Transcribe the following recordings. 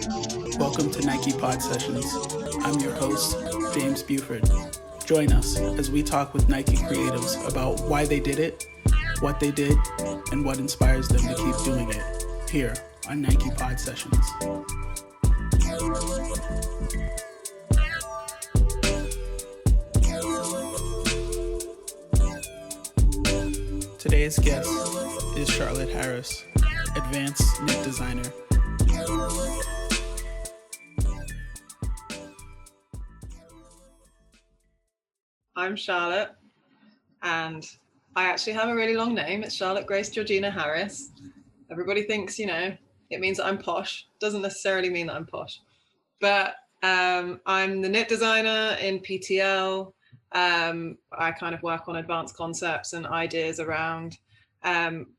Welcome to Nike Pod Sessions. I'm your host, James Buford. Join us as we talk with Nike creatives about why they did it, what they did, and what inspires them to keep doing it here on Nike Pod Sessions. Today's guest is Charlotte Harris, advanced knit designer. I'm Charlotte, and I actually have a really long name. It's Charlotte Grace Georgina Harris. Everybody thinks, it means that I'm posh. Doesn't necessarily mean that I'm posh. But I'm the knit designer in PTL. I kind of work on advanced concepts and ideas around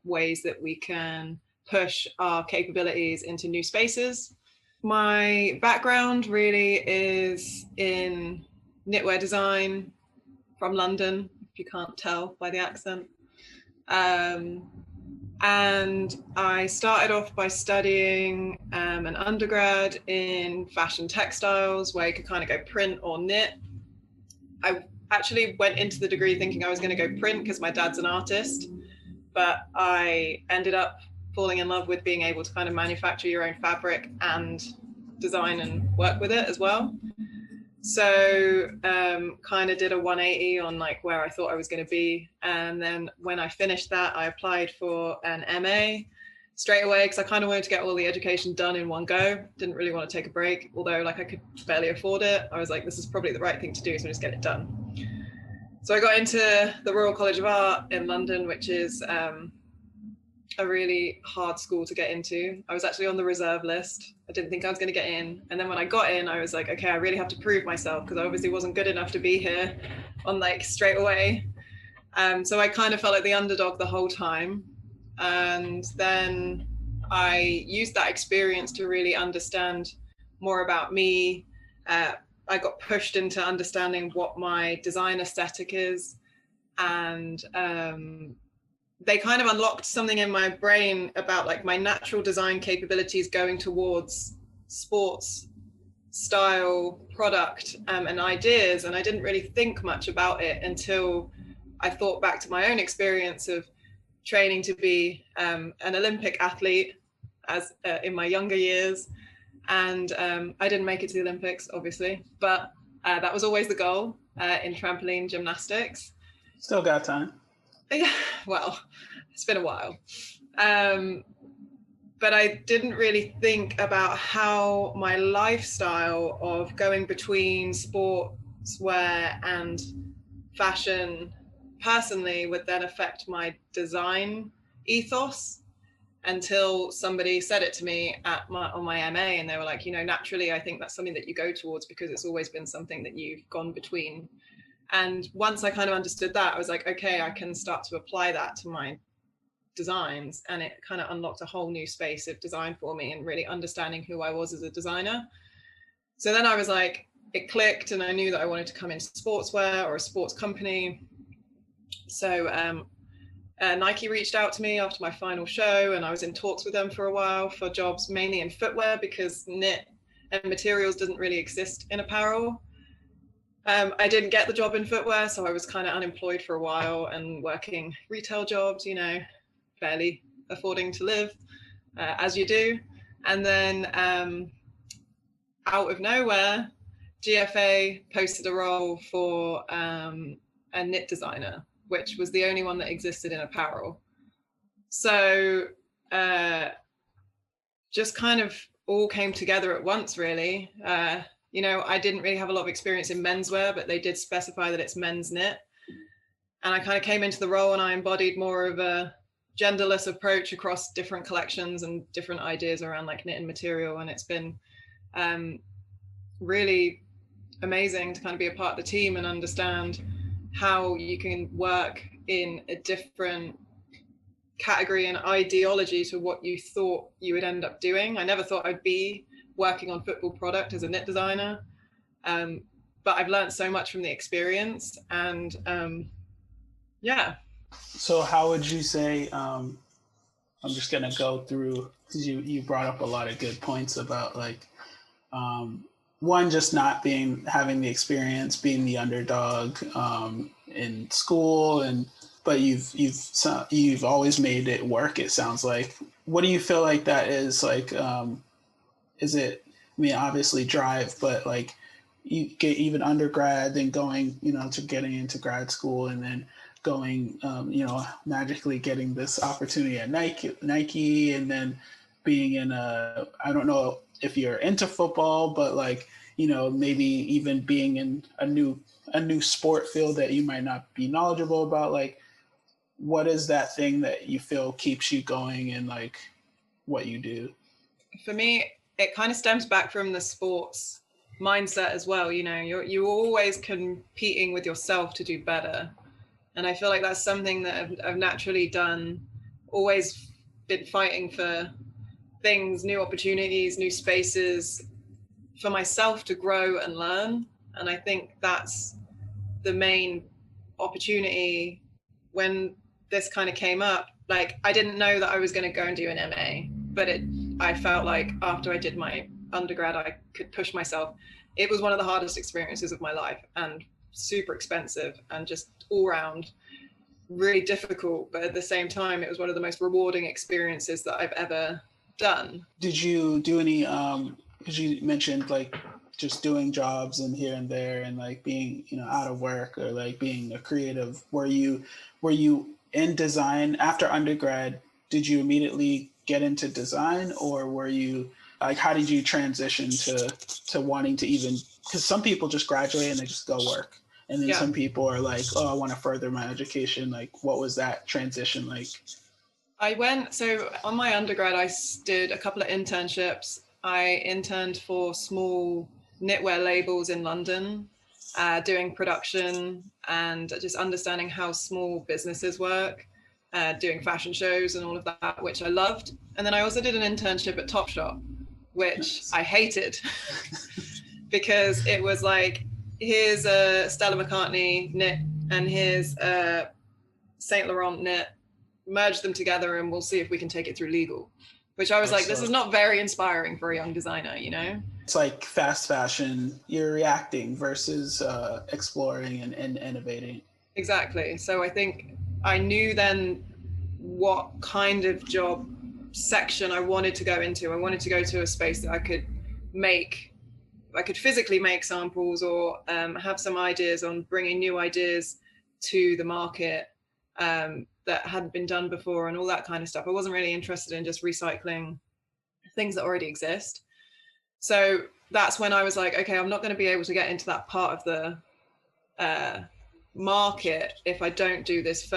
ways that we can push our capabilities into new spaces. My background really is in knitwear design from London, if you can't tell by the accent. And I started off by studying an undergrad in fashion textiles, where you could kind of go print or knit. I actually went into the degree thinking I was going to go print because my dad's an artist, but I ended up falling in love with being able to kind of manufacture your own fabric and design and work with it as well. So kind of did a 180 on like where I thought I was going to be. And then when I finished that, I applied for an MA straight away because I kind of wanted to get all the education done in one go. Didn't really want to take a break, although like I could barely afford it. I was like, this is probably the right thing to do, so just get it done. So I got into the Royal College of Art in London, which is a really hard school to get into. I was actually on the reserve list. I didn't think I was going to get in. And then when I got in, I was like, okay, I really have to prove myself because I obviously wasn't good enough to be here on like straight away. So I kind of felt like the underdog the whole time. And then I used that experience to really understand more about me. I got pushed into understanding what my design aesthetic is. And they kind of unlocked something in my brain about like my natural design capabilities going towards sports style product and ideas. And I didn't really think much about it until I thought back to my own experience of training to be an Olympic athlete as in my younger years. And I didn't make it to the Olympics, obviously, but that was always the goal in trampoline gymnastics. Still got time. Yeah, well, it's been a while. But I didn't really think about how my lifestyle of going between sportswear and fashion personally would then affect my design ethos until somebody said it to me on my MA, and they were like, naturally, I think that's something that you go towards because it's always been something that you've gone between. And once I kind of understood that, I was like, okay, I can start to apply that to my designs. And it kind of unlocked a whole new space of design for me and really understanding who I was as a designer. So then I was like, it clicked, and I knew that I wanted to come into sportswear or a sports company. So Nike reached out to me after my final show, and I was in talks with them for a while for jobs mainly in footwear because knit and materials doesn't really exist in apparel. I didn't get the job in footwear, so I was kind of unemployed for a while and working retail jobs, barely affording to live, as you do. And then out of nowhere, GFA posted a role for a knit designer, which was the only one that existed in apparel. So just kind of all came together at once, really. I didn't really have a lot of experience in menswear, but they did specify that it's men's knit. And I kind of came into the role and I embodied more of a genderless approach across different collections and different ideas around like knit and material. And it's been really amazing to kind of be a part of the team and understand how you can work in a different category and ideology to what you thought you would end up doing. I never thought I'd be working on football product as a knit designer, but I've learned so much from the experience. And yeah. So how would you say, I'm just going to go through, because you brought up a lot of good points about like One, just not having the experience, being the underdog in school, but you've always made it work. It sounds like. What do you feel like that is like? Is it? I mean, obviously drive, but like you get even undergrad, then going, to getting into grad school, and then going, magically getting this opportunity at Nike, and then being in I don't know if you're into football, but like, maybe even being in a new sport field that you might not be knowledgeable about. Like, what is that thing that you feel keeps you going in like what you do? For me, it kind of stems back from the sports mindset as well. You're always competing with yourself to do better. And I feel like that's something that I've naturally done, always been fighting for things, new opportunities, new spaces for myself to grow and learn. And I think that's the main opportunity when this kind of came up. Like, I didn't know that I was going to go and do an MA, but I felt like after I did my undergrad, I could push myself. It was one of the hardest experiences of my life and super expensive and just all around really difficult. But at the same time, it was one of the most rewarding experiences that I've ever done. Did you do any, because you mentioned like just doing jobs and here and there and like being, out of work or like being a creative, were you in design after undergrad? Did you immediately get into design, or were you like, how did you transition to wanting to even, because some people just graduate and they just go work. And then some people are like, oh, I want to further my education. Like, what was that transition like? So on my undergrad, I did a couple of internships. I interned for small knitwear labels in London, doing production and just understanding how small businesses work, doing fashion shows and all of that, which I loved. And then I also did an internship at Topshop, which I hated because it was like, here's a Stella McCartney knit and here's a Saint Laurent knit, merge them together and we'll see if we can take it through legal, which I was like, this is not very inspiring for a young designer, It's like fast fashion, you're reacting versus exploring and innovating. Exactly. So I think I knew then what kind of job section I wanted to go into. I wanted to go to a space that I could physically make samples or have some ideas on bringing new ideas to the market that hadn't been done before and all that kind of stuff. I wasn't really interested in just recycling things that already exist. So that's when I was like, okay, I'm not going to be able to get into that part of the market if I don't do this.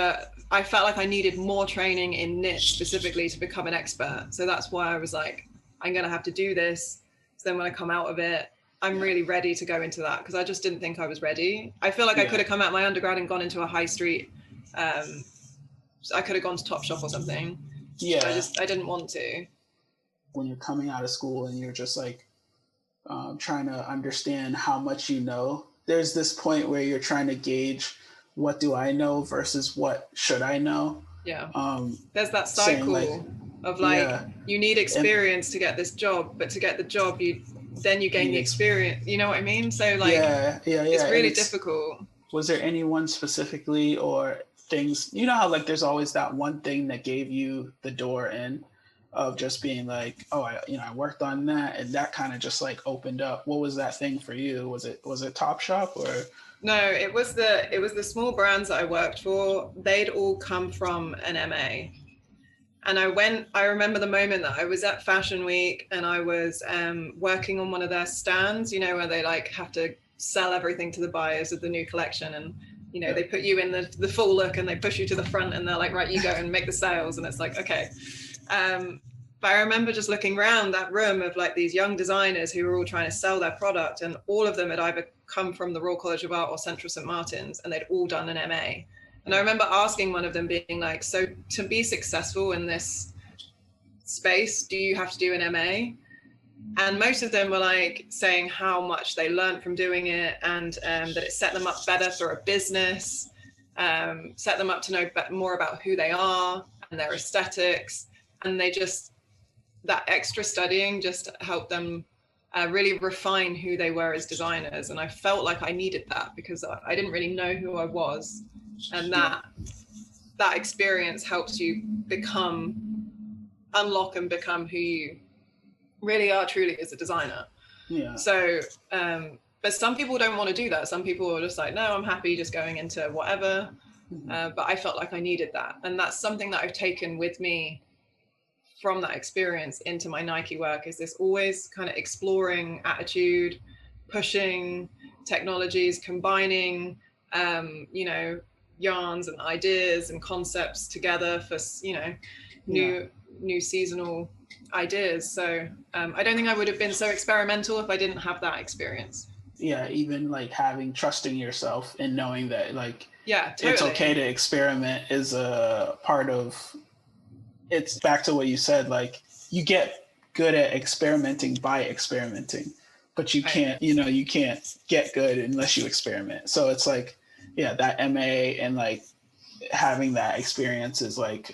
I felt like I needed more training in knit specifically to become an expert. So that's why I was like, I'm going to have to do this. So then when I come out of it, I'm really ready to go into that, because I just didn't think I was ready. I feel like I could have come out my undergrad and gone into a high street. I could have gone to Topshop or something. Yeah. I didn't want to. When you're coming out of school and you're just like trying to understand how much you know, there's this point where you're trying to gauge, what do I know versus what should I know? Yeah. There's that cycle of like, you need experience to get this job, but to get the job, you gain the experience. You know what I mean? So like, it's really difficult. Was there anyone specifically or things, how like there's always that one thing that gave you the door in, of just being like, oh, I worked on that and that kind of just like opened up. What was that thing for you? Was it Topshop or? No, it was the small brands that I worked for. They'd all come from an MA. And I remember the moment that I was at Fashion Week and I was working on one of their stands, where they like have to sell everything to the buyers of the new collection. And, they put you in the full look and they push you to the front and they're like, right, you go and make the sales. And it's like, okay. But I remember just looking around that room of like these young designers who were all trying to sell their product, and all of them had either come from the Royal College of Art or Central St. Martin's, and they'd all done an MA. And I remember asking one of them, being like, so to be successful in this space, do you have to do an MA? And most of them were like saying how much they learned from doing it, and that it set them up better for a business, set them up to know more about who they are and their aesthetics. And that extra studying just helped them really refine who they were as designers. And I felt like I needed that because I didn't really know who I was. And that experience helps you unlock and become who you really are truly as a designer. Yeah. So, but some people don't want to do that. Some people are just like, no, I'm happy just going into whatever. But I felt like I needed that. And that's something that I've taken with me from that experience into my Nike work, is this always kind of exploring attitude, pushing technologies, combining, yarns and ideas and concepts together for, new seasonal ideas. So I don't think I would have been so experimental if I didn't have that experience. Yeah, even like trusting yourself and knowing that like, totally. It's okay to experiment is a part of, it's back to what you said, like you get good at experimenting by experimenting, but you can't, you can't get good unless you experiment. So it's like, that MA and like having that experience is like,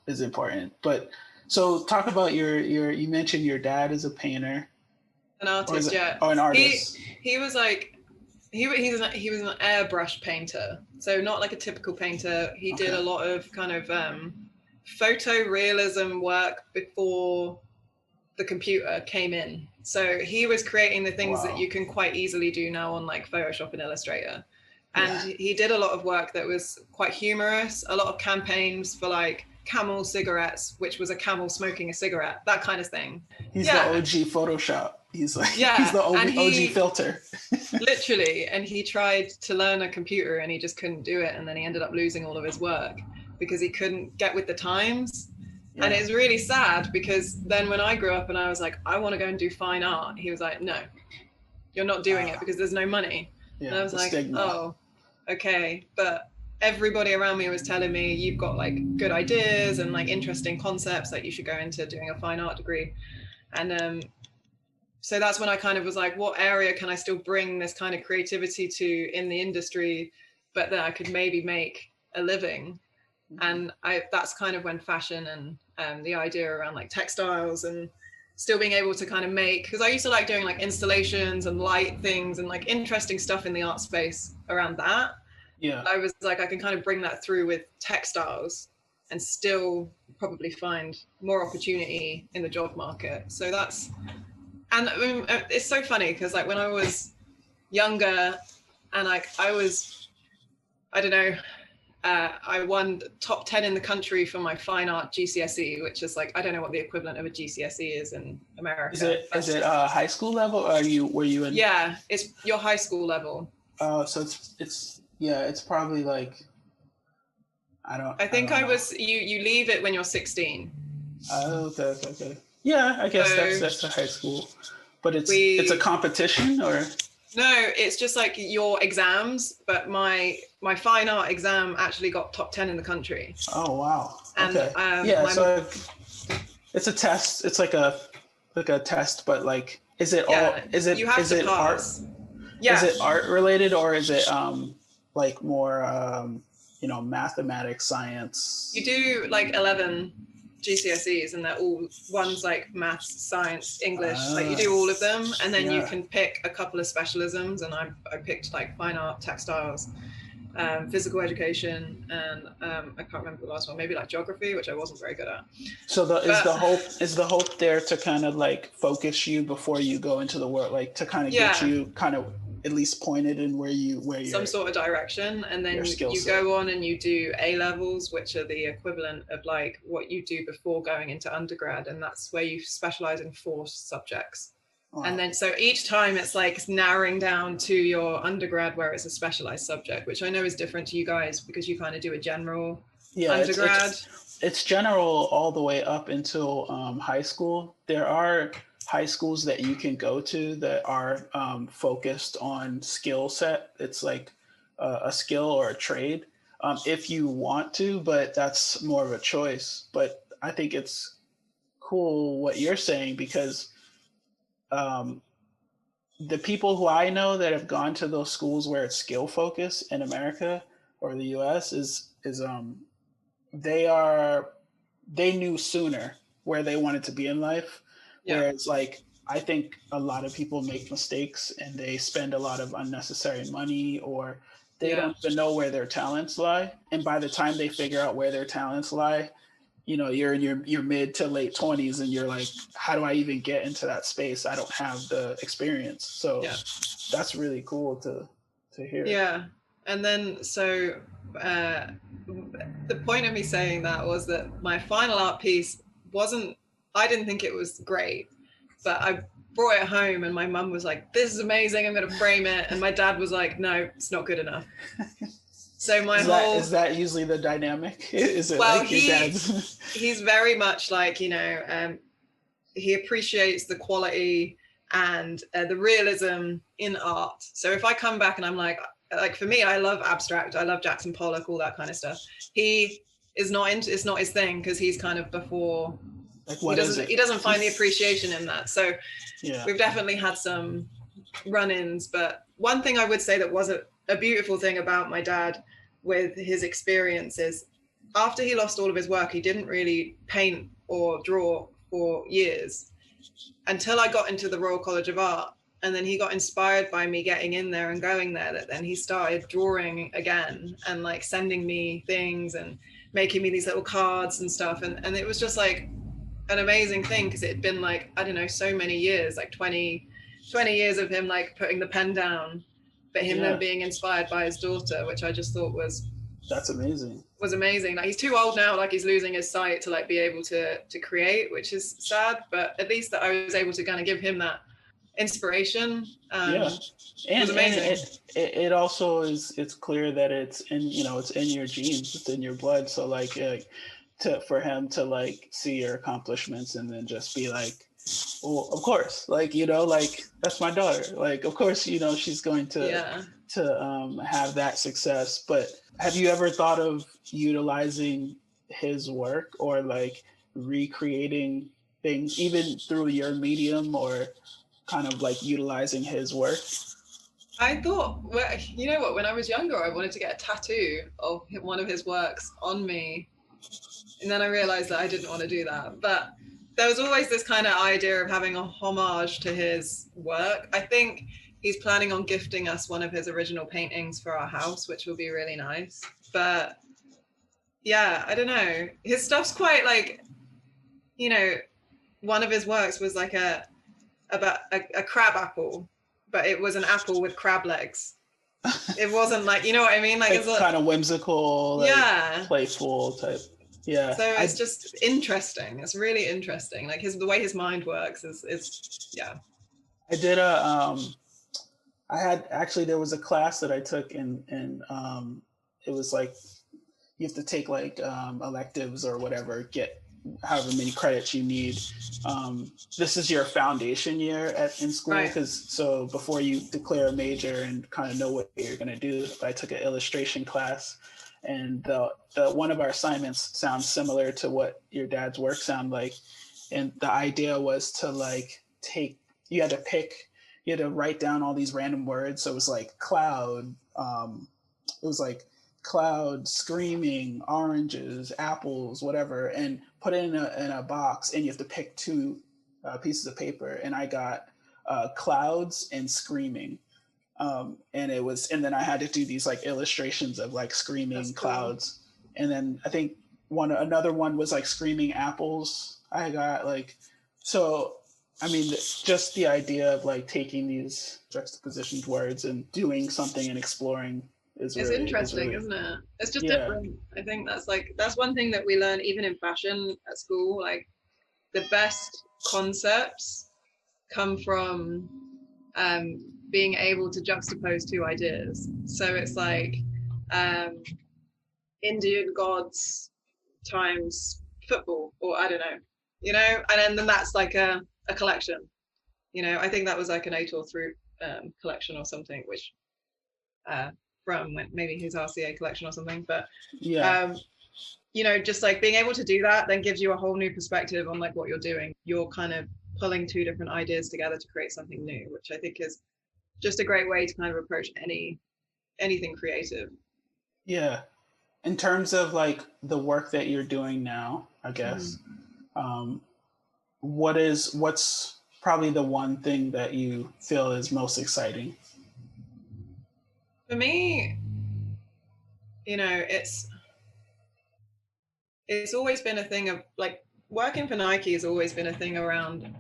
is important. But so talk about you mentioned your dad is a painter. An artist, Oh, an artist. He was like, he was an airbrush painter. So not like a typical painter. He did a lot of kind of photorealism work before the computer came in. So he was creating the things that you can quite easily do now on like Photoshop and Illustrator. And he did a lot of work that was quite humorous, a lot of campaigns for like Camel cigarettes, which was a camel smoking a cigarette, that kind of thing. He's the OG Photoshop. He's like, he's the OG filter. Literally. And he tried to learn a computer and he just couldn't do it. And then he ended up losing all of his work because he couldn't get with the times. Yeah. And it's really sad because then when I grew up and I was like, I want to go and do fine art, he was like, no, you're not doing it because there's no money. And I was like, stigma. Oh, okay. But everybody around me was telling me, you've got like good ideas and like interesting concepts that you should go into doing a fine art degree. And so that's when I kind of was like, what area can I still bring this kind of creativity to in the industry, but that I could maybe make a living? And that's kind of when fashion and the idea around like textiles and still being able to kind of make, because I used to like doing like installations and light things and like interesting stuff in the art space around that. Yeah. I was like, I can kind of bring that through with textiles and still probably find more opportunity in the job market. So that's, and I mean, it's so funny because like when I was younger and like I don't know, I won top 10 in the country for my fine art GCSE, which is like, I don't know what the equivalent of a GCSE is in America. Is it high school level? Or were you in? Yeah, it's your high school level. So it's probably like, I think you leave it when you're 16. Oh, okay. Yeah, I guess that's the high school. But it's a competition or? No, it's just like your exams, but my fine art exam actually got top 10 in the country. Oh, wow. Okay. And, so it's a test. It's like a test, but like, is it art? Yeah. Is it art related or is it like more mathematics, science? You do like 11 GCSEs and they're all ones like maths, science, English, like you do all of them and then you can pick a couple of specialisms, and I picked like fine art, textiles, physical education, and I can't remember the last one, maybe like geography, which I wasn't very good at. So is the hope there to kind of like focus you before you go into the world, like to kind of get you kind of at least pointed in where you're some sort of direction, and then you go on and you do A levels, which are the equivalent of like what you do before going into undergrad, and that's where you specialize in 4 subjects. Wow. And then so each time it's like narrowing down to your undergrad where it's a specialized subject, which I know is different to you guys because you kind of do a general undergrad. It's general all the way up until high school. There are high schools that you can go to that are focused on skill set. It's like a skill or a trade if you want to, but that's more of a choice. But I think it's cool what you're saying because the people who I know that have gone to those schools where it's skill focused in America or the US is they knew sooner where they wanted to be in life. Yeah. Whereas like I think a lot of people make mistakes and they spend a lot of unnecessary money, or they Yeah. don't even know where their talents lie. And by the time they figure out where their talents lie, you're in your mid to late 20s and you're like, how do I even get into that space? I don't have the experience. So Yeah. that's really cool to hear. Yeah. And then, so the point of me saying that was that my final art piece I didn't think it was great, but I brought it home and my mum was like, this is amazing, I'm going to frame it. And my dad was like, no, it's not good enough. So Is that usually the dynamic? Is it well, like your dad's? he's very much like, he appreciates the quality and the realism in art. So if I come back and I'm like for me, I love abstract, I love Jackson Pollock, all that kind of stuff. He is not into, it's not his thing, because he's kind of before, Like, what is it? He doesn't find the appreciation in that. So yeah, we've definitely had some run-ins. But one thing I would say that was a beautiful thing about my dad with his experiences, after he lost all of his work, he didn't really paint or draw for years, until I got into the Royal College of Art. And then he got inspired by me getting in there and going there, that then he started drawing again and like sending me things and making me these little cards and stuff. And it was just like an amazing thing, because it had been like, I don't know, so many years, like 20 years of him like putting the pen down, but him then being inspired by his daughter, which I just thought that's amazing. Was amazing. Like, he's too old now, like he's losing his sight to like be able to create, which is sad, but at least that I was able to kind of give him that inspiration. Yeah, and was amazing. And it also it's clear that it's in it's in your genes, it's in your blood. So like for him to like see your accomplishments and then just be like, well, of course, like like, that's my daughter, like, of course, she's going to have that success. But have you ever thought of utilizing his work or like recreating things even through your medium, or kind of like utilizing his work? I thought, well, you know what, when I was younger, I wanted to get a tattoo of one of his works on me. And then I realized that I didn't want to do that. But there was always this kind of idea of having a homage to his work. I think he's planning on gifting us one of his original paintings for our house, which will be really nice. But yeah, I don't know. His stuff's quite like, one of his works was like about a crab apple, but it was an apple with crab legs. It wasn't like, you know what I mean? Like, it's kind of whimsical, like, playful type. Yeah. So it's just interesting. It's really interesting. Like the way his mind works is yeah. I did there was a class that I took in it was like, you have to take like electives or whatever, get however many credits you need. This is your foundation year in school, because so before you declare a major and kind of know what you're going to do, I took an illustration class, and the one of our assignments sounds similar to what your dad's work sound like. And the idea was to like you had to write down all these random words. So it was like cloud, cloud, screaming, oranges, apples, whatever, and put it in a box, and you have to pick two pieces of paper. And I got clouds and screaming. And then I had to do these like illustrations of like screaming clouds. And then I think another one was like screaming apples. I got like, so, I mean, just the idea of like taking these juxtapositioned words and doing something and exploring it's interesting, isn't it? It's just different. I think that's one thing that we learn even in fashion at school. Like, the best concepts come from being able to juxtapose two ideas. So it's like Indian gods times football, or I don't know, and then that's like a collection. I think that was like an Ator through collection or something, which from maybe his RCA collection or something. But just like being able to do that then gives you a whole new perspective on like what you're doing. You're kind of pulling two different ideas together to create something new, which I think is just a great way to kind of approach anything creative. Yeah. In terms of like the work that you're doing now, I guess, what's probably the one thing that you feel is most exciting? For me, it's always been a thing of like working for Nike has always been a thing around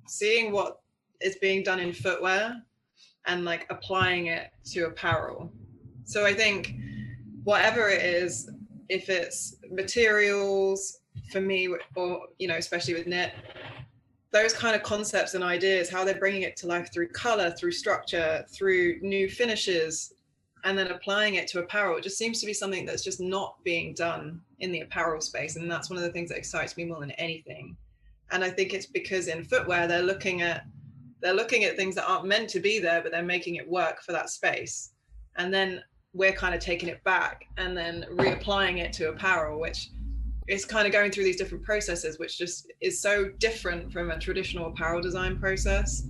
seeing what is being done in footwear and like applying it to apparel. So I think whatever it is, if it's materials for me, or especially with knit, those kind of concepts and ideas, how they're bringing it to life through color, through structure, through new finishes, and then applying it to apparel, it just seems to be something that's just not being done in the apparel space. And that's one of the things that excites me more than anything. And I think it's because in footwear, they're looking at things that aren't meant to be there, but they're making it work for that space. And then we're kind of taking it back and then reapplying it to apparel, which is kind of going through these different processes, which just is so different from a traditional apparel design process.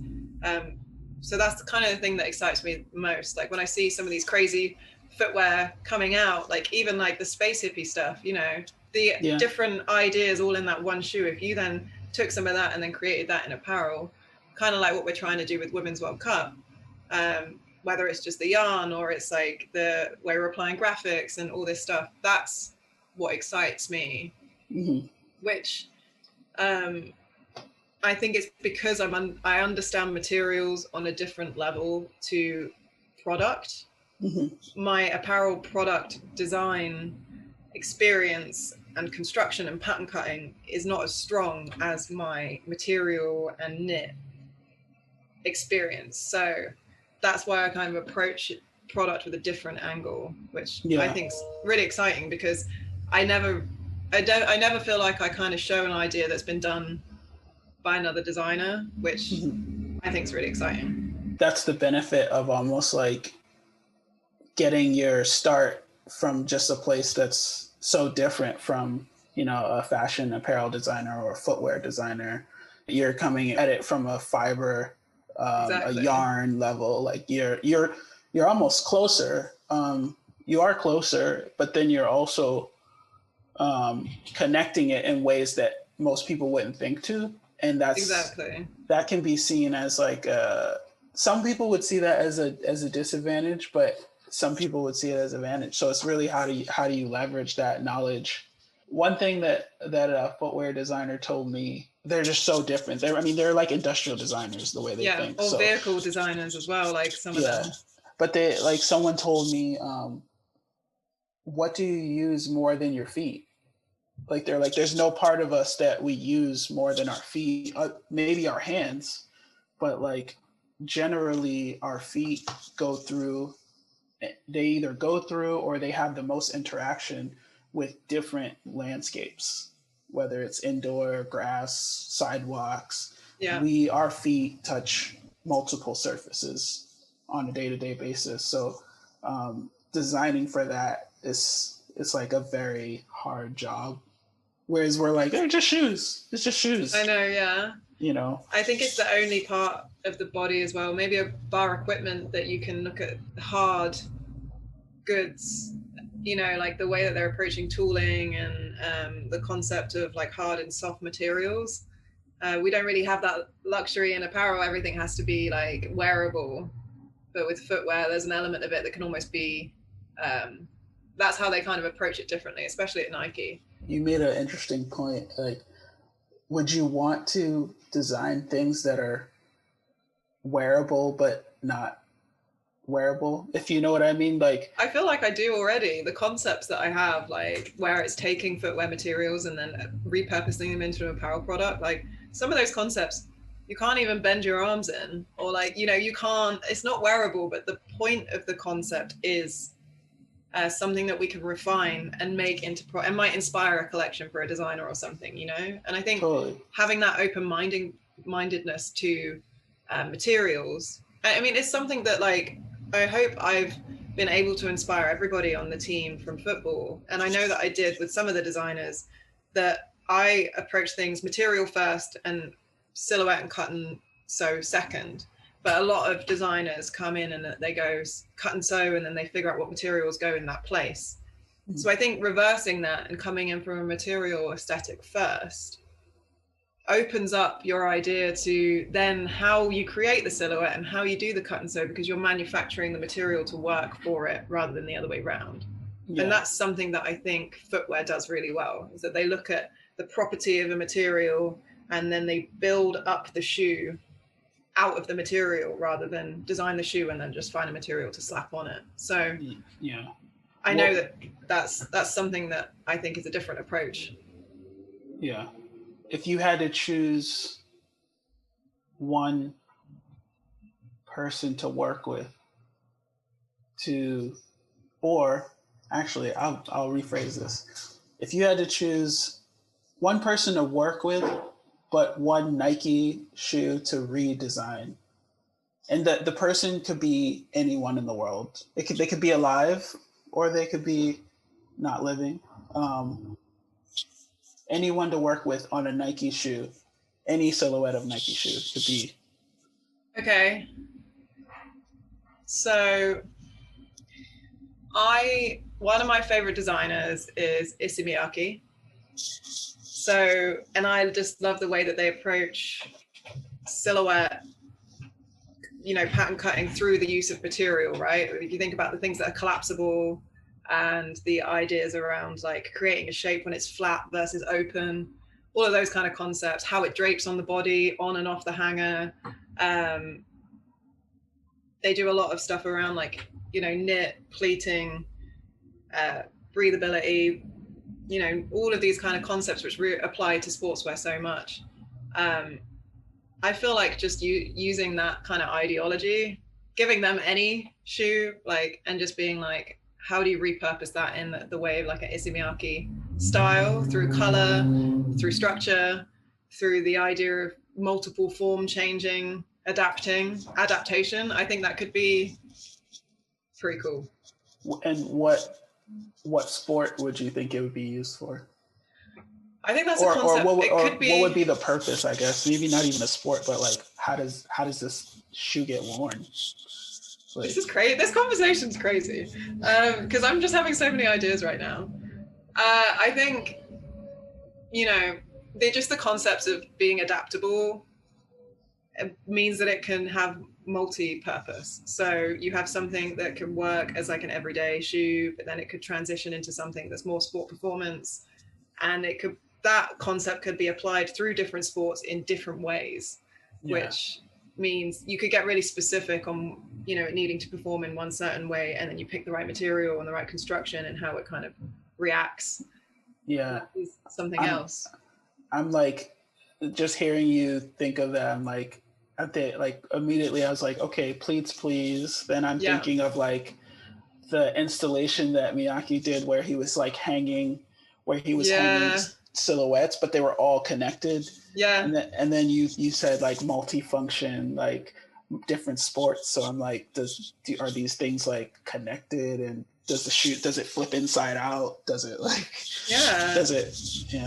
So that's the kind of thing that excites me most. Like when I see some of these crazy footwear coming out, like even like the space hippie stuff, the different ideas all in that one shoe. If you then took some of that and then created that in apparel, kind of like what we're trying to do with Women's World Cup, whether it's just the yarn or it's like the way we're applying graphics and all this stuff, that's what excites me. Mm-hmm. Which I think it's because I understand materials on a different level to product. Mm-hmm. My apparel product design experience and construction and pattern cutting is not as strong as my material and knit experience. So that's why I kind of approach product with a different angle, which I think is really exciting, because I never feel like I kind of show an idea that's been done by another designer, which I think is really exciting. That's the benefit of almost like getting your start from just a place that's so different from, a fashion apparel designer or a footwear designer. You're coming at it from a fiber, a yarn level. Like you're almost closer. You are closer, but then you're also connecting it in ways that most people wouldn't think to. And that can be seen as like some people would see that as a disadvantage, but some people would see it as an advantage. So it's really how do you leverage that knowledge. One thing that a footwear designer told me, they're just so different. They're like industrial designers the way they think. Or vehicle designers as well, like some of them. But they, like, someone told me, what do you use more than your feet? Like they're like, there's no part of us that we use more than our feet, maybe our hands, but like generally our feet they either go through or they have the most interaction with different landscapes, whether it's indoor, grass, sidewalks. Our feet touch multiple surfaces on a day-to-day basis. So designing for that it's like a very hard job. Whereas we're like, they're just shoes. It's just shoes. I know, yeah. I think it's the only part of the body as well. Maybe a bar equipment that you can look at hard goods, like the way that they're approaching tooling and the concept of like hard and soft materials. We don't really have that luxury in apparel. Everything has to be like wearable. But with footwear, there's an element of it that can almost be, that's how they kind of approach it differently, especially at Nike. You made an interesting point. Like, would you want to design things that are wearable but not wearable, if you know what I mean? Like, I feel like I do already. The concepts that I have, like where it's taking footwear materials and then repurposing them into an apparel product, like some of those concepts you can't even bend your arms in, or like, you can't, it's not wearable, but the point of the concept is something that we can refine and make into and might inspire a collection for a designer or something, And I think having that open-mindedness to materials, it's something that like I hope I've been able to inspire everybody on the team from football. And I know that I did with some of the designers, that I approach things material first and silhouette and cut and sew second. But a lot of designers come in and they go cut and sew, and then they figure out what materials go in that place. So I think reversing that and coming in from a material aesthetic first opens up your idea to then how you create the silhouette and how you do the cut and sew, because you're manufacturing the material to work for it rather than the other way around. Yeah. And that's something that I think footwear does really well, is that they look at the property of a material and then they build up the shoe out of the material rather than design the shoe and then just find a material to slap on it. So yeah, I know that that's something that I think is a different approach. Yeah. If you had to choose one person to work with to, or actually, I'll rephrase this. If you had to choose one person to work with, but one Nike shoe to redesign, and the person could be anyone in the world. They could be alive, or they could be not living. Anyone to work with on a Nike shoe, any silhouette of Nike shoe could be. Okay. So one of my favorite designers is Issey Miyake. So, and I just love the way that they approach silhouette, pattern cutting through the use of material, right? If you think about the things that are collapsible and the ideas around like creating a shape when it's flat versus open, all of those kind of concepts, how it drapes on the body, on and off the hanger. They do a lot of stuff around like, knit, pleating, breathability, all of these kind of concepts which apply to sportswear so much. I feel like just using that kind of ideology, giving them any shoe, like, and just being like, how do you repurpose that in the way of like an Issey Miyake style, through color, through structure, through the idea of multiple form changing, adaptation. I think that could be pretty cool. And what sport would you think it would be used for? I think that's a concept. What would be the purpose, I guess? Maybe not even a sport, but like how does this shoe get worn? Like, this is crazy. This conversation's crazy. Because I'm just having so many ideas right now. I think, they're just the concepts of being adaptable. It means that it can have multi-purpose. So you have something that can work as like an everyday shoe, but then it could transition into something that's more sport performance. And that concept could be applied through different sports in different ways, which means you could get really specific on, needing to perform in one certain way, and then you pick the right material and the right construction and how it kind of reacts. Yeah. Something else. I'm like, just hearing you think of that, I'm like, immediately I was like, okay, pleats, please. Then I'm thinking of like the installation that Miyake did where he was like hanging silhouettes, but they were all connected. Yeah. And then you said like multifunction, like different sports. So I'm like, are these things like connected, and does it flip inside out? Does it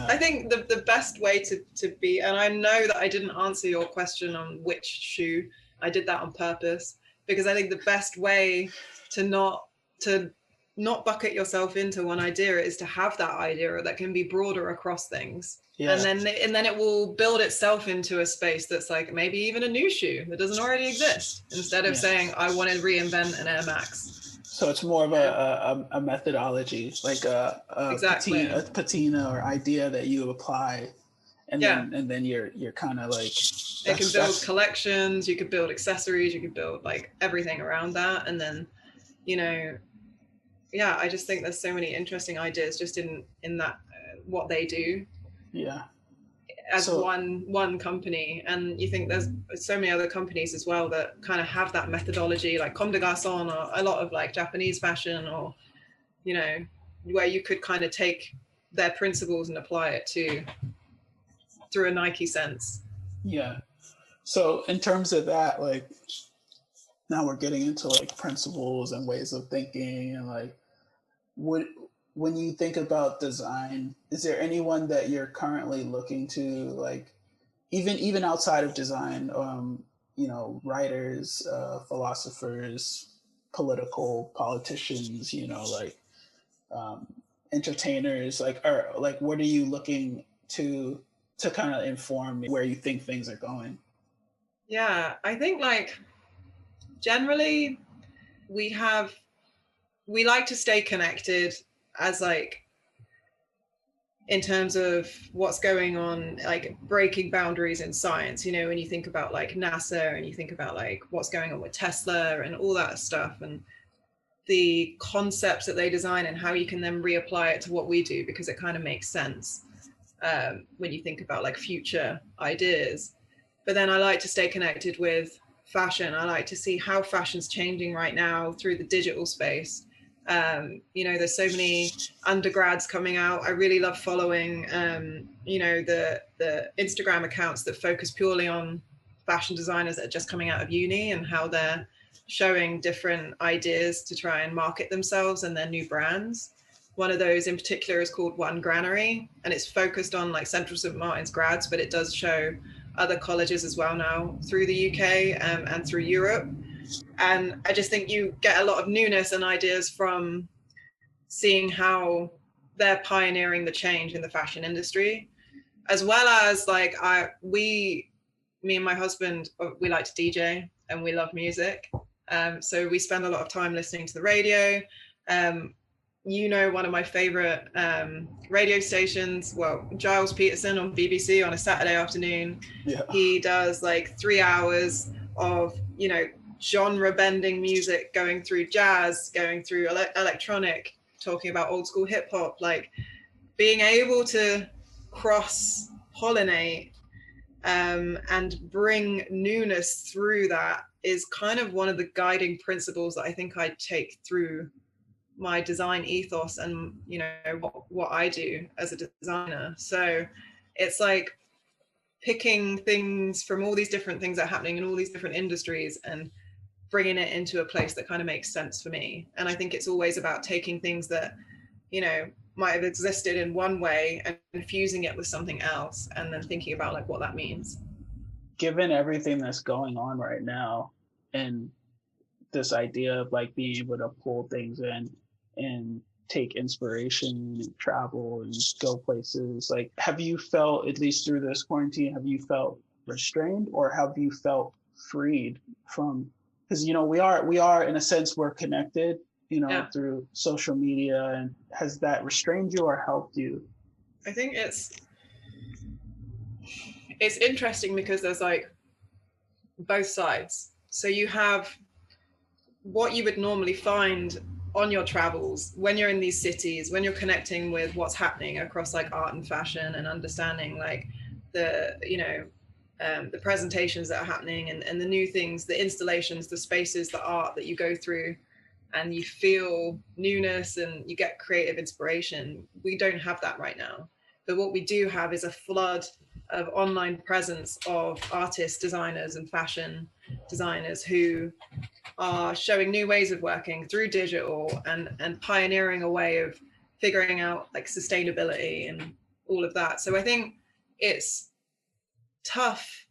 I think the best way to be, and I know that I didn't answer your question on which shoe, I did that on purpose, because I think the best way to not bucket yourself into one idea is to have that idea that can be broader across things. And then it will build itself into a space that's like maybe even a new shoe that doesn't already exist, instead of saying I want to reinvent an Air Max. So it's more of a methodology, like a patina or idea that you apply, and then you're kind of like, it can build collections, you could build accessories, you could build like everything around that, and then I just think there's so many interesting ideas just in that what they do. Yeah. As one company, and you think there's so many other companies as well that kind of have that methodology, like Comme des Garçons, or a lot of like Japanese fashion, or where you could kind of take their principles and apply it through a Nike sense. Yeah. So in terms of that, like now we're getting into like principles and ways of thinking, and like when you think about design, is there anyone that you're currently looking to, like even outside of design, writers, philosophers, politicians, entertainers, or like what are you looking to to kind of inform where you think things are going? Yeah, I think like generally we like to stay connected as like in terms of what's going on, like breaking boundaries in science, you know, when you think about like NASA and you think about like what's going on with Tesla and all that stuff and the concepts that they design and how you can then reapply it to what we do, because it kind of makes sense when you think about like future ideas. But then I like to stay connected with fashion. I like to see how fashion's changing right now through the digital space. You know, there's so many undergrads coming out. I really love following, you know, the Instagram accounts that focus purely on fashion designers that are just coming out of uni and how they're showing different ideas to try and market themselves and their new brands. One of those in particular is called One Granary, and it's focused on like Central St. Martin's grads, but it does show other colleges as well now through the UK and through Europe. And I just think you get a lot of newness and ideas from seeing how they're pioneering the change in the fashion industry, as well as like me and my husband, we like to DJ and we love music. So we spend a lot of time listening to the radio. You know, one of my favorite radio stations, well, Giles Peterson on BBC on a Saturday afternoon. Yeah. He does like 3 hours of, you know, genre bending music, going through jazz, going through electronic, talking about old school hip hop, like being able to cross pollinate and bring newness through that is kind of one of the guiding principles that I think I take through my design ethos and, you know, what I do as a designer. So it's like picking things from all these different things that are happening in all these different industries and bringing it into a place that kind of makes sense for me. And I think it's always about taking things that, you know, might have existed in one way and infusing it with something else and then thinking about like what that means. Given everything that's going on right now and this idea of like being able to pull things in and take inspiration and travel and go places, like have you felt, at least through this quarantine, have you felt restrained or have you felt freed from, because, you know, we are in a sense, we're connected, you know, through social media, and has that restrained you or helped you? I think it's interesting because there's like both sides. So you have what you would normally find on your travels when you're in these cities, when you're connecting with what's happening across like art and fashion and understanding like the, you know, the presentations that are happening and the new things, the installations, the spaces, the art that you go through, and you feel newness and you get creative inspiration. We don't have that right now. But what we do have is a flood of online presence of artists, designers, and fashion designers who are showing new ways of working through digital and pioneering a way of figuring out like sustainability and all of that. So I think it's tough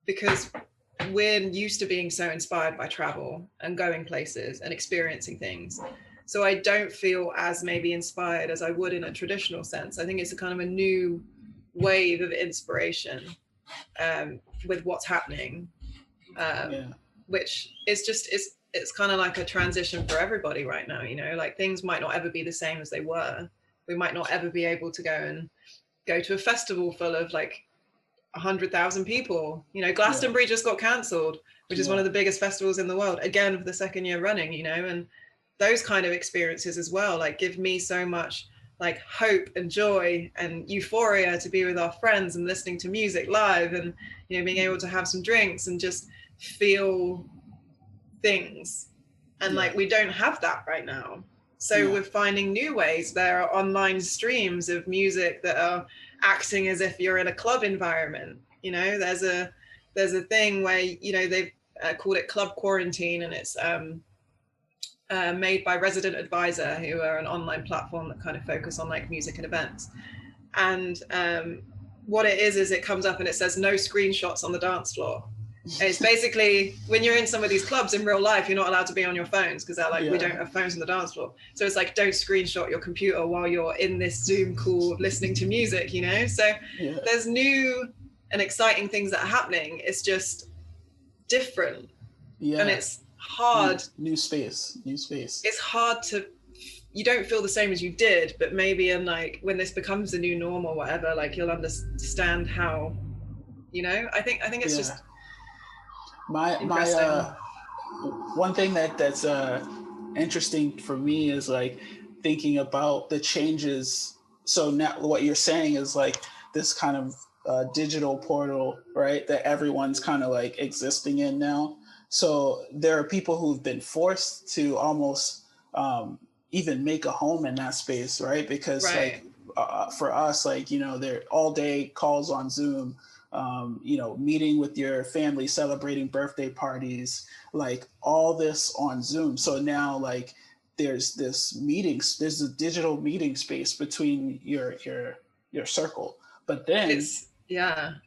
because we're used to being so inspired by travel and going places and experiencing things. So I don't feel as maybe inspired as I would in a traditional sense. I think it's a kind of a new wave of inspiration with what's happening, which is just, it's kind of like a transition for everybody right now, you know, like things might not ever be the same as they were. We might not ever be able to go to a festival full of like 100,000 people. You know, Glastonbury just got cancelled, which is one of the biggest festivals in the world, again for the second year running, you know, and those kind of experiences as well, like give me so much like hope and joy and euphoria to be with our friends and listening to music live and, you know, being able to have some drinks and just feel things. And like we don't have that right now. So we're finding new ways. There are online streams of music that are acting as if you're in a club environment. You know, there's a thing where, you know, they've called it Club Quarantine, and it's made by Resident Advisor, who are an online platform that kind of focus on like music and events. And what it is it comes up and it says no screenshots on the dance floor. It's basically when you're in some of these clubs in real life, you're not allowed to be on your phones because they're like, we don't have phones on the dance floor. So it's like, don't screenshot your computer while you're in this Zoom call listening to music, you know? So there's new and exciting things that are happening. It's just different. And it's hard. New space. It's hard to, you don't feel the same as you did, but maybe in like, when this becomes the new norm or whatever, like you'll understand how, you know, I think it's just, my one thing that's interesting for me is like thinking about the changes. So now what you're saying is like this kind of digital portal, right, that everyone's kind of like existing in now. So there are people who've been forced to almost even make a home in that space, right? Because like for us, like, you know, they're all day calls on Zoom, you know, meeting with your family, celebrating birthday parties, like all this on Zoom. So now like there's this meetings, there's a digital meeting space between your circle. But then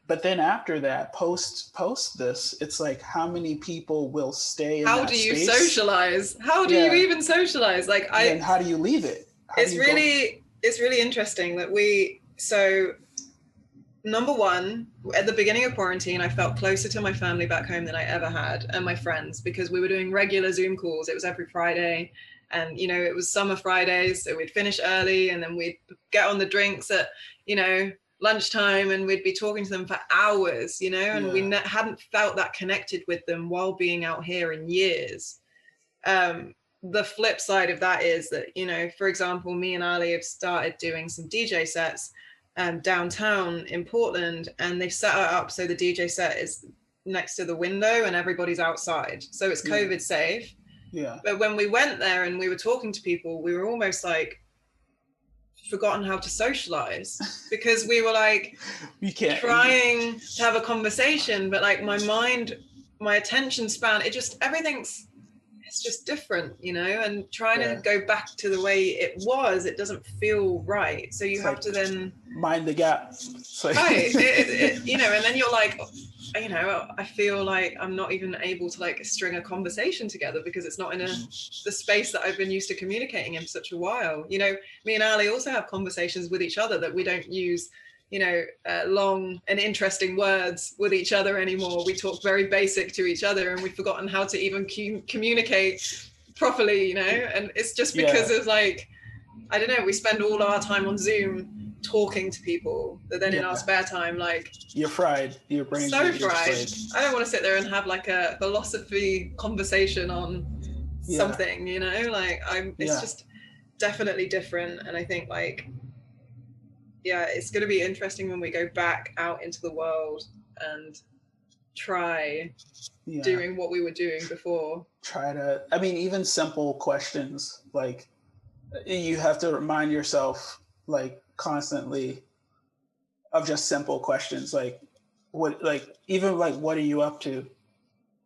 but then after that, post this, it's like how many people will stay in that space? How do you socialize? How do you even socialize? Like and how do you leave it? It's really interesting that number one, at the beginning of quarantine, I felt closer to my family back home than I ever had, and my friends, because we were doing regular Zoom calls. It was every Friday, and, you know, it was summer Fridays, so we'd finish early, and then we'd get on the drinks at, you know, lunchtime, and we'd be talking to them for hours, you know, and we hadn't felt that connected with them while being out here in years. The flip side of that is that, you know, for example, me and Ali have started doing some DJ sets downtown in Portland, and they've set it up so the DJ set is next to the window and everybody's outside, so it's COVID safe. But when we went there and we were talking to people, we were almost like forgotten how to socialize, because we were like trying to have a conversation, but like my attention span, it's just different, you know, and trying to go back to the way it was, it doesn't feel right. So you have to then mind the gap. Right. You know, and then you're like, you know, I feel like I'm not even able to like string a conversation together because it's not in the space that I've been used to communicating in for such a while. You know, me and Ali also have conversations with each other that we don't use, you know, long and interesting words with each other anymore. We talk very basic to each other, and we've forgotten how to even communicate properly, you know. And it's just because of like, I don't know, we spend all our time on Zoom talking to people that then in our spare time, like, you're fried, your brain's so fried. I don't want to sit there and have like a philosophy conversation on something, you know, like it's just definitely different. And I think like, it's going to be interesting when we go back out into the world and try doing what we were doing before. I mean, even simple questions, like you have to remind yourself like constantly of just simple questions, like what, like even like what are you up to?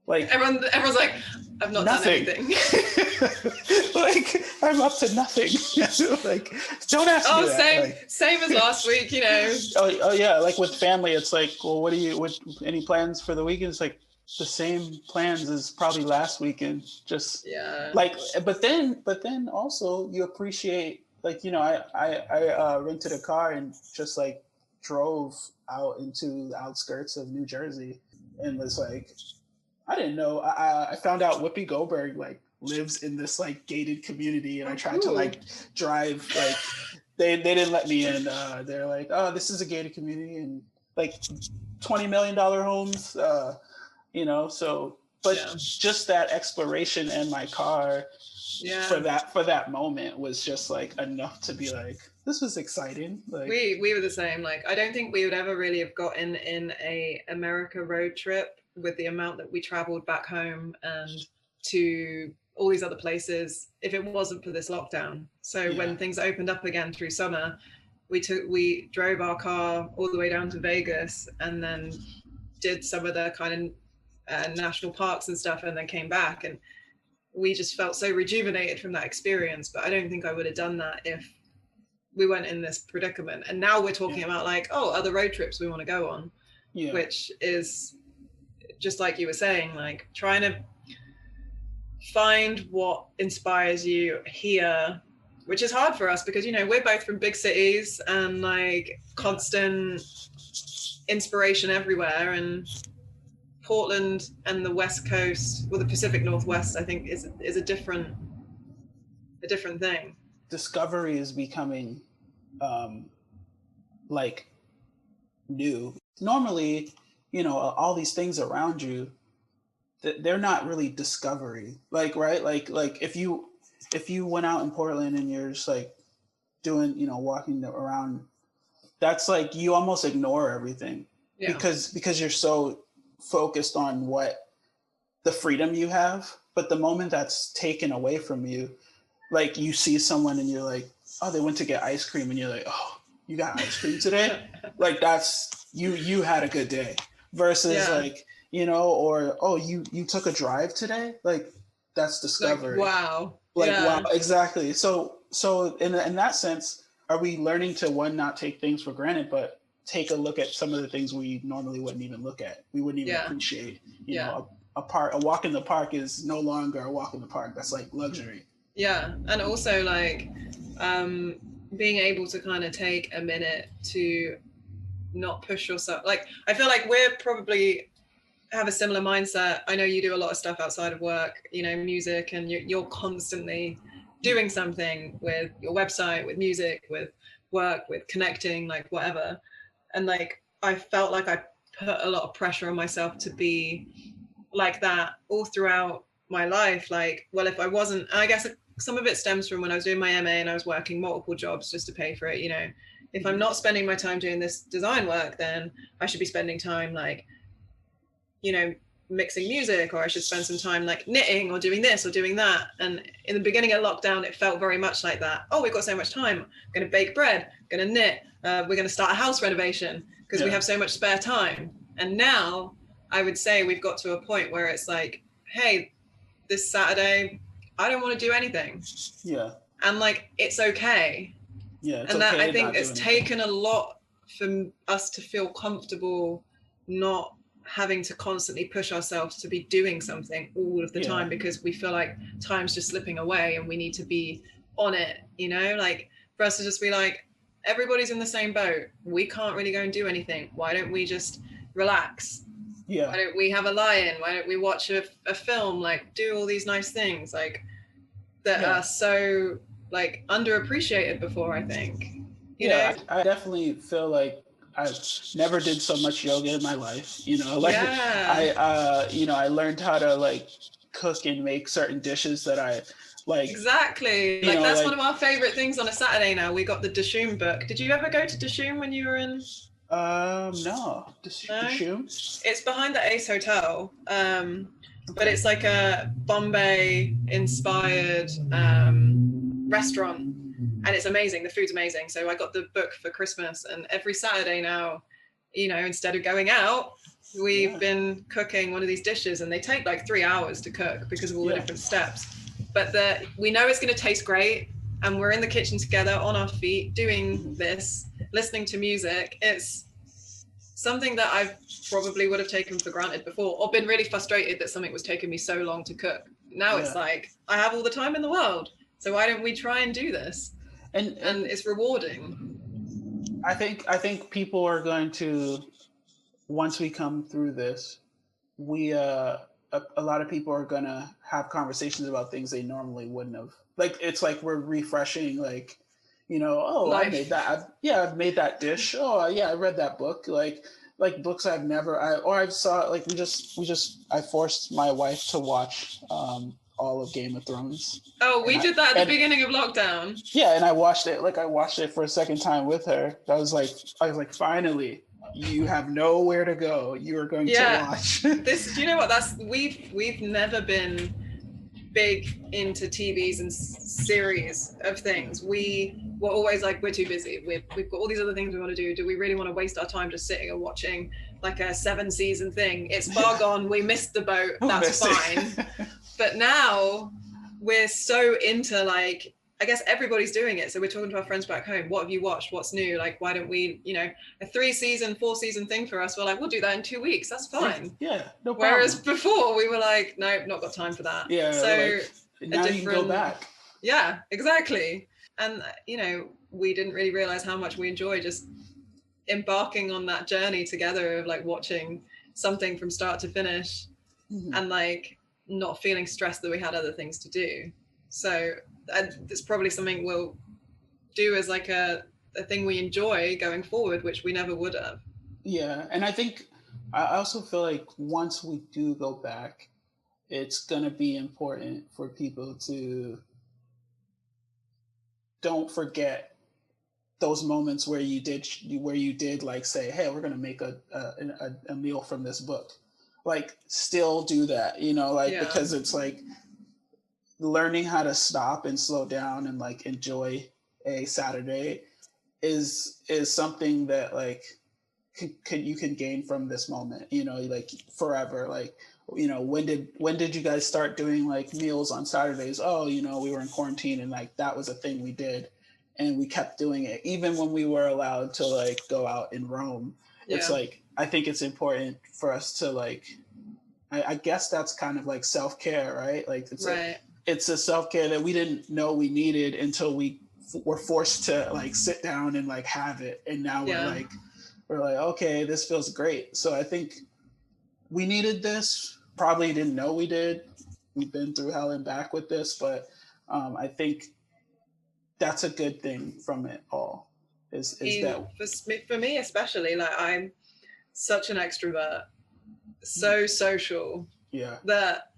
Like everyone's like, I've not done anything. Like I'm up to nothing. Like don't ask me that. Same as last week, you know. Oh yeah, like with family, it's like, well, what any plans for the weekend? It's like the same plans as probably last weekend. Just like, but then also you appreciate, like, you know, I rented a car and just like drove out into the outskirts of New Jersey, and was like, I didn't know. I found out Whoopi Goldberg like lives in this like gated community, and I tried to like drive, like they didn't let me in. They're like, oh, this is a gated community and like $20 million homes, you know. So, but just that exploration in my car for that moment was just like enough to be like, this was exciting. Like we were the same. Like I don't think we would ever really have gotten in a America road trip with the amount that we traveled back home and to all these other places if it wasn't for this lockdown. So when things opened up again through summer, we drove our car all the way down to Vegas and then did some of the kind of national parks and stuff, and then came back, and we just felt so rejuvenated from that experience. But I don't think I would have done that if we weren't in this predicament. And now we're talking about like, other road trips we want to go on, which is just like you were saying, like trying to find what inspires you here, which is hard for us because, you know, we're both from big cities and like constant inspiration everywhere. And Portland and the West Coast, or the Pacific Northwest, I think is a different thing. Discovery is becoming like new. Normally, you know, all these things around you, they're not really discovery. Like, right? Like if you went out in Portland and you're just like doing, you know, walking around, that's like you almost ignore everything because you're so focused on what the freedom you have. But the moment that's taken away from you, like you see someone and you're like, oh, they went to get ice cream, and you're like, oh, you got ice cream today? Like that's you had a good day. Versus like, you know, or oh, you took a drive today? Like that's discovery. Like, wow. Like wow, exactly. So in that sense, are we learning to not take things for granted, but take a look at some of the things we normally wouldn't even look at. We wouldn't even appreciate. You know, a walk in the park is no longer a walk in the park. That's like luxury. Yeah, and also like being able to kind of take a minute to not push yourself. Like I feel like we're probably have a similar mindset. I know you do a lot of stuff outside of work, you know, music, and you're constantly doing something with your website, with music, with work, with connecting, like whatever. And like I felt like I put a lot of pressure on myself to be like that all throughout my life. Like, well, if I wasn't, I guess some of it stems from when I was doing my MA and I was working multiple jobs just to pay for it. You know, if I'm not spending my time doing this design work, then I should be spending time like, you know, mixing music, or I should spend some time like knitting or doing this or doing that. And in the beginning of lockdown, it felt very much like that. Oh, we've got so much time. I'm going to bake bread, going to knit. We're going to start a house renovation because we have so much spare time. And now I would say we've got to a point where it's like, hey, this Saturday, I don't want to do anything. Yeah. And like, it's okay. Yeah. And that I think it's taken a lot for us to feel comfortable not having to constantly push ourselves to be doing something all of the time, because we feel like time's just slipping away and we need to be on it, you know, like for us to just be like, everybody's in the same boat. We can't really go and do anything. Why don't we just relax? Yeah. Why don't we have a lie-in? Why don't we watch a film? Like do all these nice things like that are so like underappreciated before, I think. You know? I definitely feel like I never did so much yoga in my life, you know, like I learned how to like cook and make certain dishes that I like. Exactly. Like that's one of our favorite things on a Saturday now. We got the Dishoom book. Did you ever go to Dishoom when you were in? No. Dishoom? It's behind the Ace Hotel. But it's like a Bombay inspired restaurant. And it's amazing. The food's amazing. So I got the book for Christmas, and every Saturday now, you know, instead of going out, we've been cooking one of these dishes, and they take like 3 hours to cook because of all the different steps. But we know it's going to taste great, and we're in the kitchen together on our feet doing this, listening to music. It's something that I probably would have taken for granted before, or been really frustrated that something was taking me so long to cook. Now it's like, I have all the time in the world. So why don't we try and do this? And it's rewarding. I think people are going to, once we come through this, a lot of people are going to have conversations about things they normally wouldn't have. Like, it's like we're refreshing, like, you know, Life. I made that. I've made that dish. Oh yeah, I read that book. Like books I've never, I saw, like I forced my wife to watch all of Game of Thrones. Oh, we did that at the beginning of lockdown. Yeah, and I watched it for a second time with her. I was like, finally, you have nowhere to go. You are going to watch. This, do you know what? We've never been big into TVs and series of things. We were always like, we're too busy. We've got all these other things we want to do. Do we really want to waste our time just sitting and watching like a 7-season thing? It's far gone. We missed the boat. That's fine. But now we're so into like I guess everybody's doing it. So we're talking to our friends back home. What have you watched? What's new? Like, why don't we, a 3-season, 4-season thing for us? We're like, we'll do that in 2 weeks. That's fine. Yeah, no problem. Whereas before we were like, nope, not got time for that. Yeah. So like, now you can go back. Yeah, exactly. And, we didn't really realize how much we enjoy just embarking on that journey together of like watching something from start to finish, and like not feeling stressed that we had other things to do. So it's probably something we'll do as like a thing we enjoy going forward, which we never would have. Yeah. And I think I also feel like once we do go back, it's going to be important for people to don't forget those moments where you did like say, hey, we're going to make a meal from this book. Like still do that, because it's like learning how to stop and slow down and like enjoy a Saturday is something that like you can gain from this moment, like forever. Like, when did you guys start doing like meals on Saturdays? Oh, we were in quarantine and like that was a thing we did, and we kept doing it even when we were allowed to like go out and roam. It's like, I think it's important for us to like, I guess that's kind of like self-care, right? Like it's right. It's a self-care that we didn't know we needed until we were forced to like sit down and like have it. And now we're like, okay, this feels great. So I think we needed this. Probably didn't know we did. We've been through hell and back with this, but I think that's a good thing from it all. Is that for me especially, like I'm such an extrovert, so social, that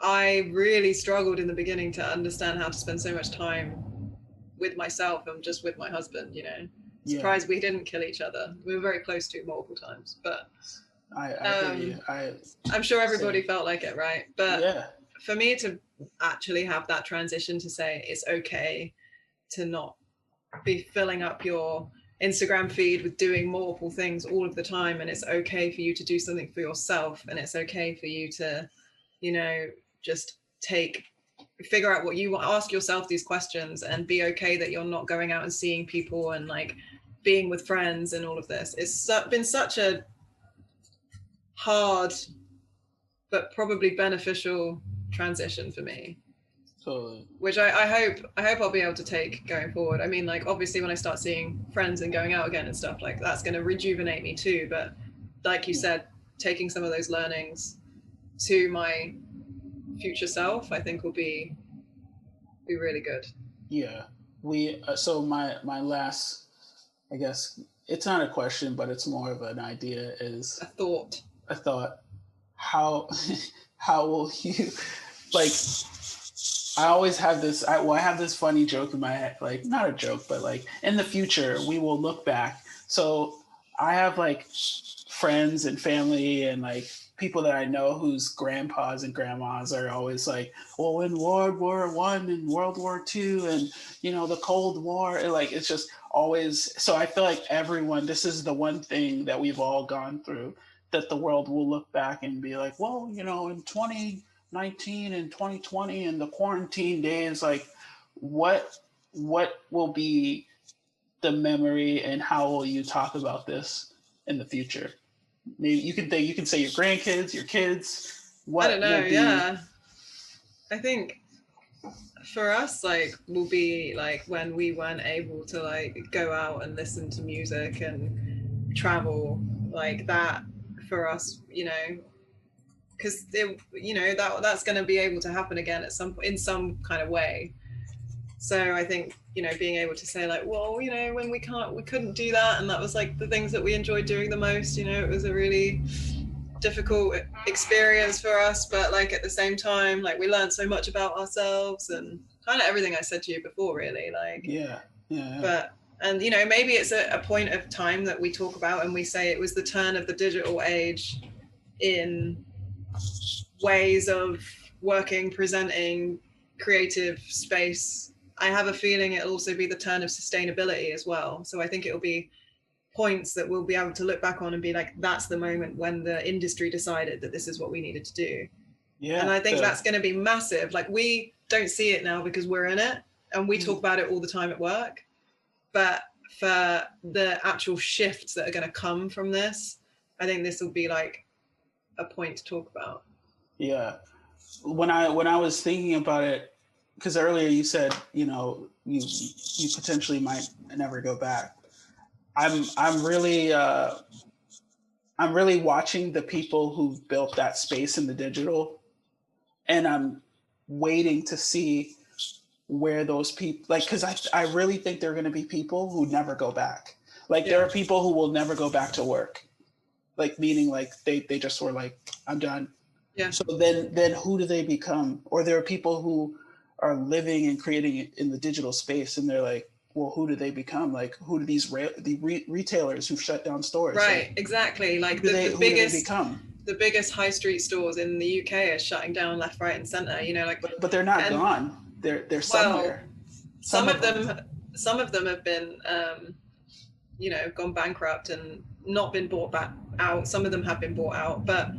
I really struggled in the beginning to understand how to spend so much time with myself and just with my husband. Surprised we didn't kill each other. We were very close to multiple times, but I'm sure everybody felt like it, right? But for me to actually have that transition to say it's okay to not be filling up your Instagram feed with doing multiple things all of the time, and it's okay for you to do something for yourself, and it's okay for you to, just figure out what you want, ask yourself these questions, and be okay that you're not going out and seeing people and like being with friends and all of this. It's been such a hard but probably beneficial transition for me. Totally. Which I hope I'll be able to take going forward. I mean, like obviously when I start seeing friends and going out again and stuff, like that's going to rejuvenate me too. But like you said, taking some of those learnings to my future self, I think will be really good. Yeah. So my last, I guess it's not a question, but it's more of an idea, is a thought. How will you, like, I always have this, I have this funny joke in my head, like not a joke, but like in the future we will look back. So I have like friends and family and like people that I know whose grandpas and grandmas are always like, well, in World War I and World War II and, the Cold War, and like, it's just always, so I feel like this is the one thing that we've all gone through, that the world will look back and be like, well, in 2019 and 2020 and the quarantine days, like what will be the memory and how will you talk about this in the future? Maybe you can say your grandkids, your kids. What I don't know. Yeah, I think for us, like, will be like when we weren't able to like go out and listen to music and travel, like that for us, because that's going to be able to happen again in some kind of way. So I think, being able to say like, well, when we couldn't do that, and that was like the things that we enjoyed doing the most, it was a really difficult experience for us, but like at the same time, like we learned so much about ourselves and kind of everything I said to you before, really, like but and maybe it's a point of time that we talk about and we say it was the turn of the digital age in ways of working, presenting, creative space. I have a feeling it'll also be the turn of sustainability as well. So I think it'll be points that we'll be able to look back on and be like, that's the moment when the industry decided that this is what we needed to do. Yeah. And I think that's going to be massive. Like we don't see it now because we're in it, and we talk about it all the time at work. But for the actual shifts that are going to come from this, I think this will be like a point to talk about. Yeah. When I was thinking about it, because earlier you said, you potentially might never go back. I'm really watching the people who've built that space in the digital, and I'm waiting to see where those people, like, because I really think there are going to be people who never go back. Like, there are people who will never go back to work, like, meaning like they just were like, I'm done. Yeah. So then who do they become? Or there are people who are living and creating it in the digital space, and they're like, well, who do they become? Like, who do these retailers who've shut down stores? Right, like, exactly. Like who do they become? The biggest high street stores in the UK are shutting down left, right, and centre. Like, but they're not gone. They're somewhere. Some of them have been, gone bankrupt and not been bought back out. Some of them have been bought out, but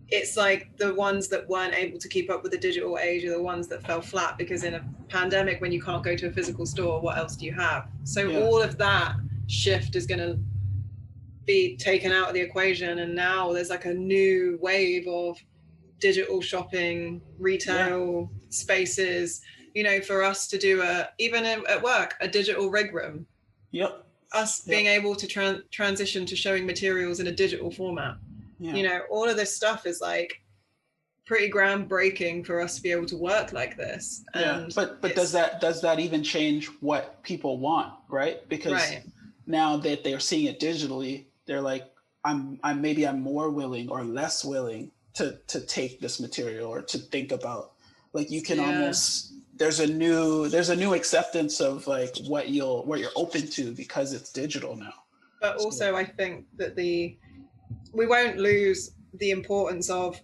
it's like the ones that weren't able to keep up with the digital age are the ones that fell flat, because in a pandemic, when you can't go to a physical store, what else do you have? So all of that shift is going to be taken out of the equation, and now there's like a new wave of digital shopping, retail spaces, for us to do even at work, a digital rig room. Yep. Us being able to transition to showing materials in a digital format. Yeah. All of this stuff is like pretty groundbreaking for us to be able to work like this. And but does that even change what people want, right? Because now that they're seeing it digitally, they're like, I'm more willing or less willing to take this material or to think about, like, you can almost, there's a new acceptance of like what you're open to because it's digital now. But also I think that we won't lose the importance of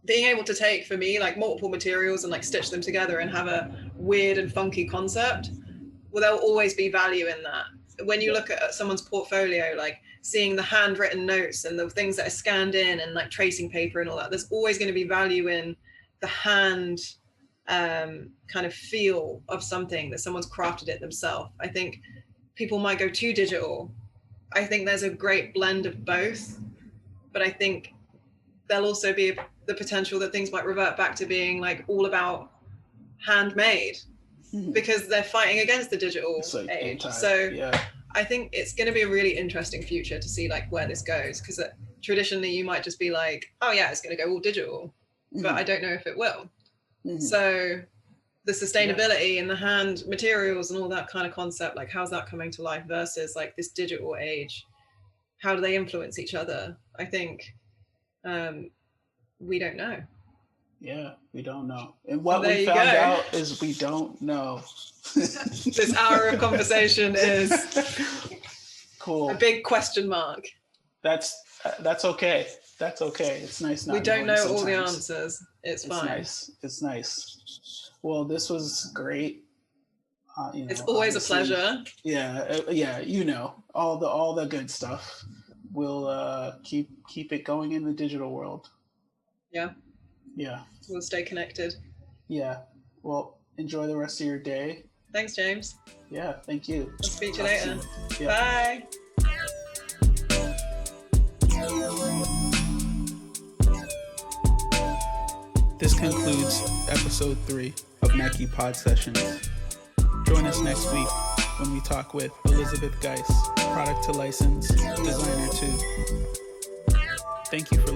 being able to take, for me, like multiple materials and like stitch them together and have a weird and funky concept. Well, there'll always be value in that. When you look at someone's portfolio, like seeing the handwritten notes and the things that are scanned in and like tracing paper and all that, there's always going to be value in the hand kind of feel of something that someone's crafted it themselves. I think people might go too digital. I think there's a great blend of both, but I think there'll also be the potential that things might revert back to being like all about handmade, because they're fighting against the digital age. I think it's going to be a really interesting future to see like where this goes, because traditionally you might just be like, oh yeah, it's going to go all digital, but I don't know if it will. So the sustainability and the hand materials and all that kind of concept, like how's that coming to life versus like this digital age? How do they influence each other? I think we don't know. Yeah, we don't know. And what we found out is we don't know. This hour of conversation is cool. A big question mark. That's okay. That's okay. It's nice not we don't know sometimes. All the answers. It's fine. It's nice. Well, this was great. It's always a pleasure. Yeah. All the good stuff. We'll keep it going in the digital world. Yeah. We'll stay connected. Yeah. Well, enjoy the rest of your day. Thanks, James. Yeah. Thank you. I'll speak to you later. Bye. This concludes episode 3 of Nike Pod Sessions. Join us next week when we talk with Elizabeth Geis, product to license, designer too. Thank you for